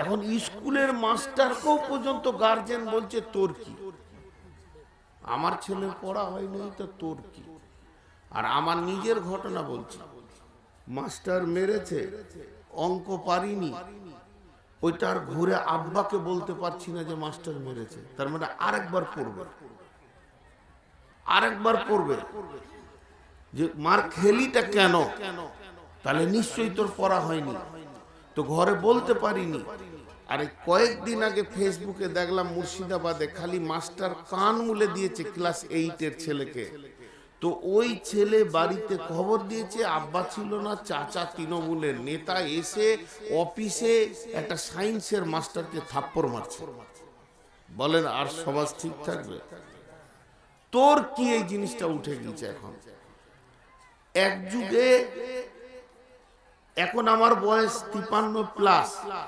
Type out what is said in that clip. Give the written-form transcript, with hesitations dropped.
এখন স্কুলের মাস্টারকেও পর্যন্ত গার্জেন বলছে তোর কি, আমার ছেলের পড়া হয়নি তো তোর কি। আর আমার নিজের ঘটনা বলছি, মাস্টার মেরেছে, অঙ্ক পারিনি, ওইটার ঘুরে আব্বাকে বলতে পারছি না যে মাস্টার মেরেছে, তার মানে আরেকবার পড়বে, আরেকবার পড়বে যে মার খেলিটা কেন, তাহলে নিশ্চয়ই তোর পড়া হয়নি, তো ঘরে বলতে পারিনি। আরে কয়েকদিন আগে ফেসবুকে দেখলাম মুর্শিদাবাদে খালি মাস্টার কান মুলে দিয়েছে ক্লাস 8-এর ছেলেকে, তো ওই ছেলে বাড়িতে খবর দিয়েছে, আব্বা ছিল না, চাচা তৃণমূলের নেতা এসে অফিসে একটা সায়েন্সের মাস্টারকে থাপ্পড় মারছে। বলেন আর সমাজ ঠিক থাকবে? তোর কি এই জিনিসটা উঠে গেছে এখন এক যুগে। এখন আমার বয়স 53+,